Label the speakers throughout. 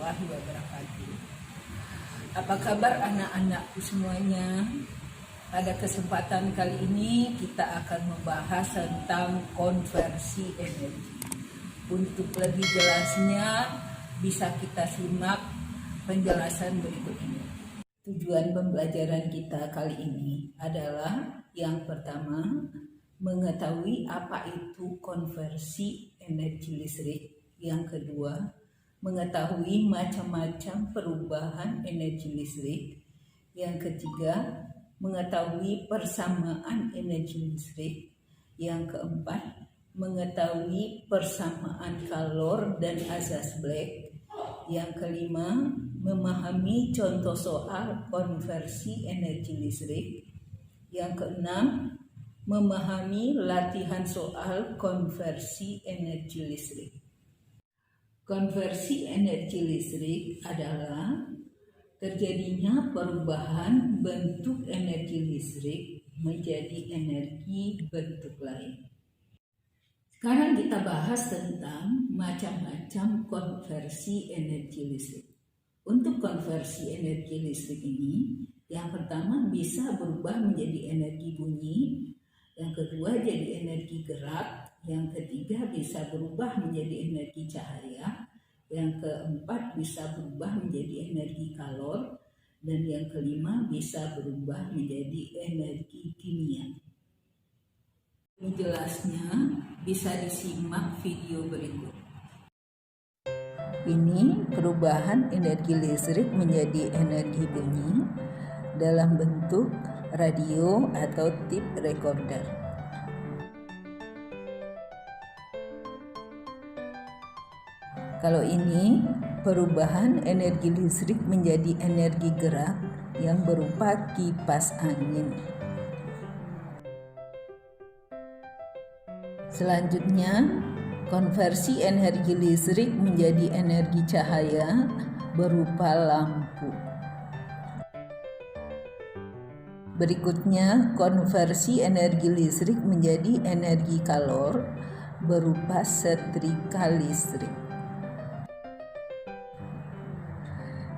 Speaker 1: warahmatullahi wabarakatuh. Apa kabar anak-anakku semuanya? Pada kesempatan kali ini kita akan membahas tentang konversi energi. Untuk lebih jelasnya bisa kita simak penjelasan berikut ini. Tujuan pembelajaran kita kali ini adalah yang pertama, mengetahui apa itu konversi energi listrik. Yang kedua, mengetahui macam-macam perubahan energi listrik. Yang ketiga, mengetahui persamaan energi listrik. Yang keempat, mengetahui persamaan kalor dan azas Black. Yang kelima, memahami contoh soal konversi energi listrik. Yang keenam, memahami latihan soal konversi energi listrik. Konversi energi listrik adalah terjadinya perubahan bentuk energi listrik menjadi energi bentuk lain. Sekarang kita bahas tentang macam-macam konversi energi listrik. Untuk konversi energi listrik ini, yang pertama bisa berubah menjadi energi bunyi, yang kedua jadi energi gerak, yang ketiga bisa berubah menjadi energi cahaya, yang keempat bisa berubah menjadi energi kalor, dan yang kelima bisa berubah menjadi energi kimia. Jelasnya bisa disimak video berikut. Ini perubahan energi listrik menjadi energi bunyi dalam bentuk radio atau tape recorder. Kalau ini perubahan energi listrik menjadi energi gerak yang berupa kipas angin. Selanjutnya, konversi energi listrik menjadi energi cahaya berupa lampu. Berikutnya, konversi energi listrik menjadi energi kalor berupa setrika listrik.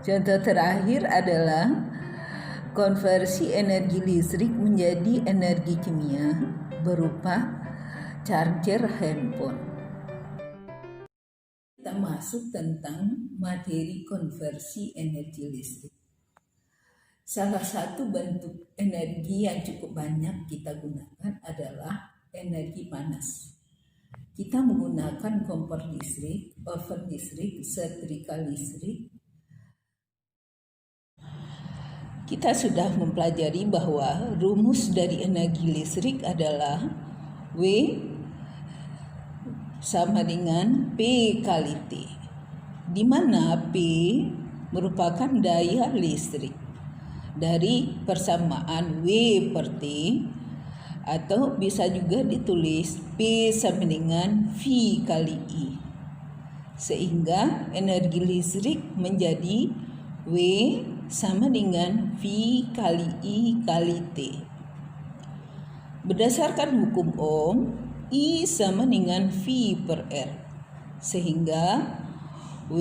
Speaker 1: Contoh terakhir adalah konversi energi listrik menjadi energi kimia berupa charger handphone. Kita masuk tentang materi konversi energi listrik. Salah satu bentuk energi yang cukup banyak kita gunakan adalah energi panas. Kita menggunakan kompor listrik, oven listrik, setrika listrik. Kita sudah mempelajari bahwa rumus dari energi listrik adalah W sama dengan P kali T, di mana P merupakan daya listrik dari persamaan W per T, atau bisa juga ditulis P sama dengan V kali I, sehingga energi listrik menjadi W sama dengan V kali I kali T. Berdasarkan hukum Ohm, I sama dengan V per R, sehingga W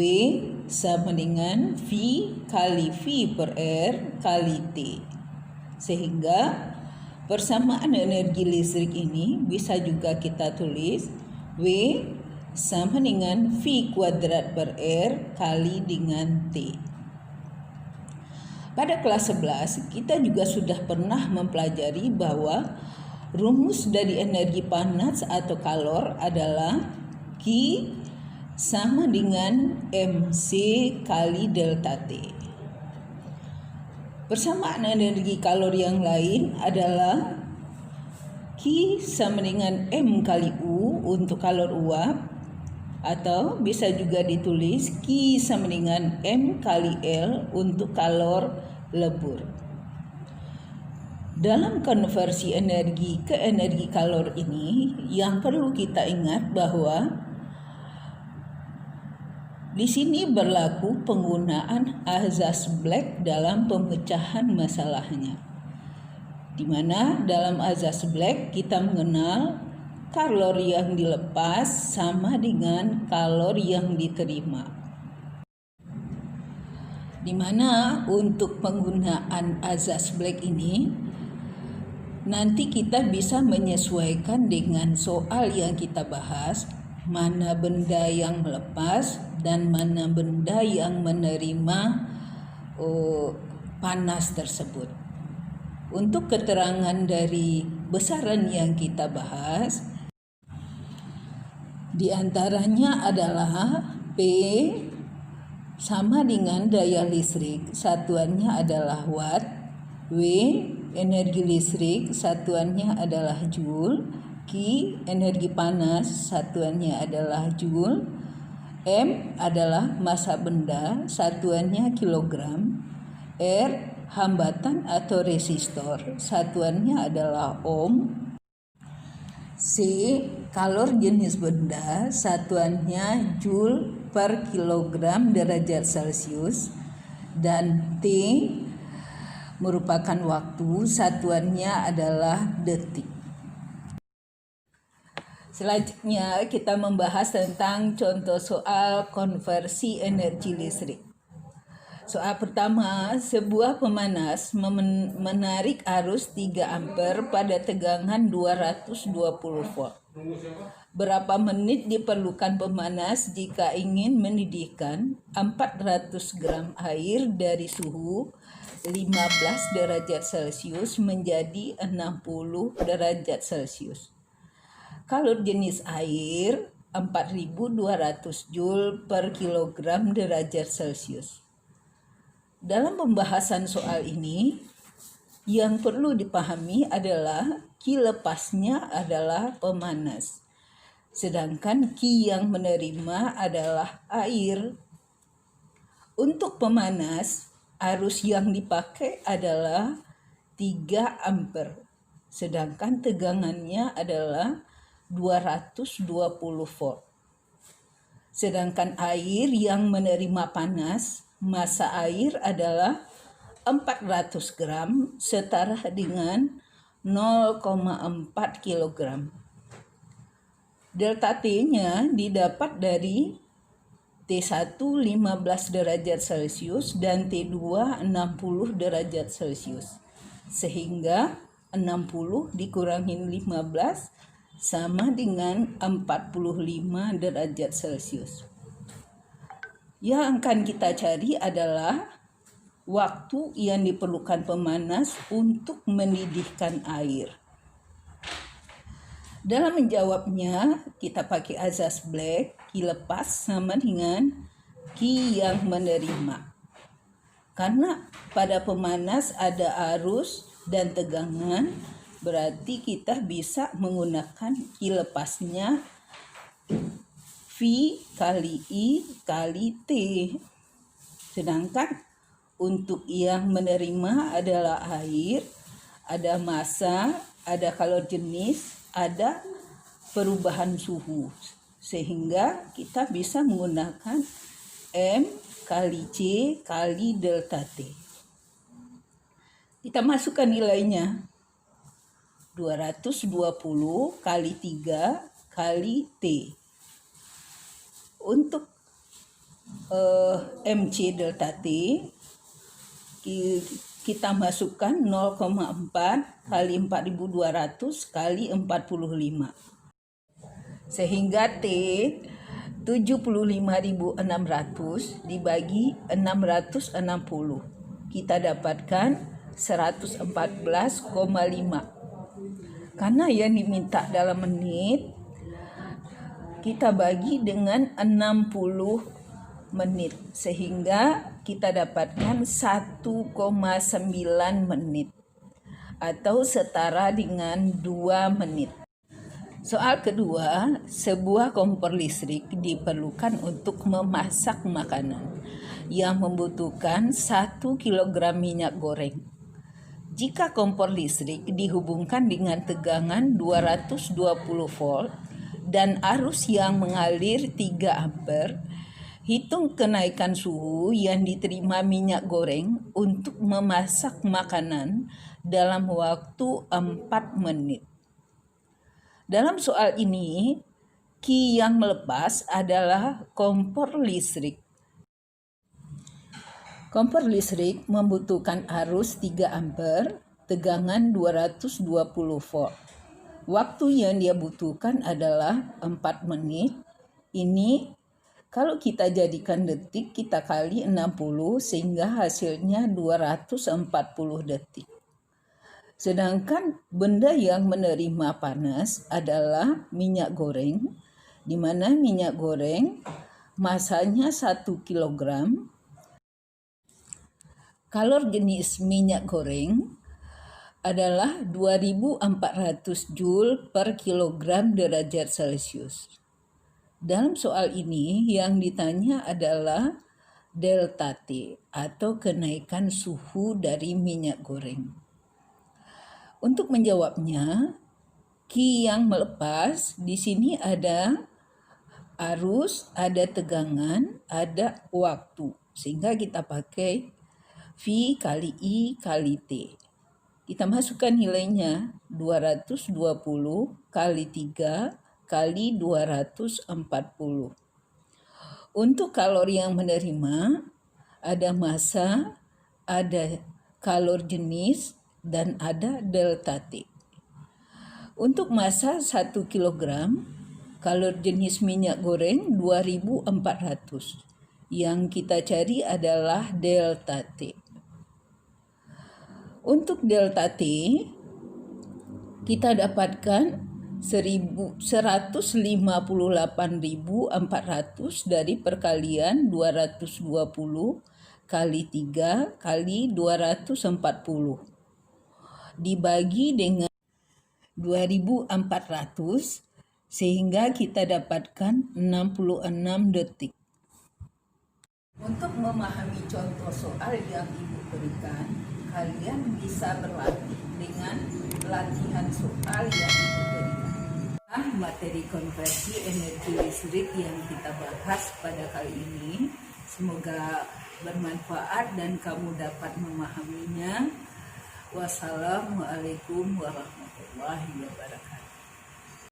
Speaker 1: sama dengan V kali V per R kali T. Sehingga persamaan energi listrik ini bisa juga kita tulis W sama dengan V kuadrat per R kali dengan T. Pada kelas 11 kita juga sudah pernah mempelajari bahwa rumus dari energi panas atau kalor adalah Q sama dengan MC kali delta T. Persamaan energi kalor yang lain adalah Q sama dengan M kali U untuk kalor uap, atau bisa juga ditulis Q sama dengan M kali L untuk kalor lebur. Dalam konversi energi ke energi kalor ini, yang perlu kita ingat bahwa di sini berlaku penggunaan azas Black dalam pemecahan masalahnya. Di mana dalam azas Black kita mengenal kalor yang dilepas sama dengan kalor yang diterima. di mana untuk penggunaan azas Black ini nanti kita bisa menyesuaikan dengan soal yang kita bahas, mana benda yang melepas dan mana benda yang menerima panas tersebut. Untuk keterangan dari besaran yang kita bahas, di antaranya adalah P sama dengan daya listrik, satuannya adalah watt. W, energi listrik, satuannya adalah joule. Q, energi panas, satuannya adalah joule. M adalah massa benda, satuannya kilogram. R, hambatan atau resistor, satuannya adalah ohm. C, kalor jenis benda, satuannya joule per kilogram derajat Celcius. Dan T merupakan waktu, satuannya adalah detik. Selanjutnya kita membahas tentang contoh soal konversi energi listrik. Soal pertama, sebuah pemanas menarik arus 3 ampere pada tegangan 220 volt. Berapa menit diperlukan pemanas jika ingin mendidihkan 400 gram air dari suhu 15 derajat Celcius menjadi 60 derajat Celcius. Kalor jenis air 4200 Joule per kilogram derajat Celcius. Dalam pembahasan soal ini, yang perlu dipahami adalah Q lepasnya adalah pemanas, sedangkan Q yang menerima adalah air. Untuk pemanas, arus yang dipakai adalah 3 ampere, sedangkan tegangannya adalah 220 volt. Sedangkan air yang menerima panas, massa air adalah 400 gram setara dengan 0,4 kg. Delta T-nya didapat dari T1 15 derajat Celcius dan T2 60 derajat Celcius. Sehingga 60 dikurangi 15 sama dengan 45 derajat Celcius. Yang akan kita cari adalah waktu yang diperlukan pemanas untuk mendidihkan air. Dalam menjawabnya, kita pakai azas Black, Q lepas sama dengan Q yang menerima. Karena pada pemanas ada arus dan tegangan, berarti kita bisa menggunakan Q lepasnya V kali I kali T. Sedangkan untuk yang menerima adalah air, ada massa, ada kalor jenis, ada perubahan suhu. Sehingga kita bisa menggunakan M kali C kali delta T. Kita masukkan nilainya. 220 kali 3 kali T. Untuk MC delta T kita masukkan 0,4 kali 4200 kali 45. Sehingga T 75.600 dibagi 660. Kita dapatkan 114,5. Karena yang diminta dalam menit, kita bagi dengan 60 menit, sehingga kita dapatkan 1,9 menit atau setara dengan 2 menit. Soal kedua, sebuah kompor listrik diperlukan untuk memasak makanan yang membutuhkan 1 kg minyak goreng. Jika kompor listrik dihubungkan dengan tegangan 220 volt dan arus yang mengalir 3 ampere, hitung kenaikan suhu yang diterima minyak goreng untuk memasak makanan dalam waktu 4 menit. Dalam soal ini, Q yang melepas adalah kompor listrik. Kompor listrik membutuhkan arus 3 ampere, tegangan 220 volt. Waktu yang dia butuhkan adalah 4 menit. Ini kalau kita jadikan detik, kita kali 60 sehingga hasilnya 240 detik. Sedangkan benda yang menerima panas adalah minyak goreng, di mana minyak goreng masanya 1 kg. Kalor jenis minyak goreng adalah 2400 Joule per kilogram derajat Celcius. Dalam soal ini yang ditanya adalah delta T atau kenaikan suhu dari minyak goreng. Untuk menjawabnya, Q yang melepas di sini ada arus, ada tegangan, ada waktu. Sehingga kita pakai V kali I kali T. Kita masukkan nilainya 220 kali 3 kali 240. Untuk kalor yang menerima, ada massa, ada kalor jenis, dan ada delta T. Untuk massa 1 kg, kalor jenis minyak goreng 2400. Yang kita cari adalah delta T. Untuk delta T, kita dapatkan 158.400 dari perkalian 220 kali 3 kali 240. Dibagi dengan 2400 sehingga kita dapatkan 66 detik. Untuk memahami contoh soal yang Ibu berikan, kalian bisa berlatih dengan latihan soal yang Ibu berikan. Materi konversi energi listrik yang kita bahas pada kali ini semoga bermanfaat dan kamu dapat memahaminya. Wassalamualaikum warahmatullahi wabarakatuh.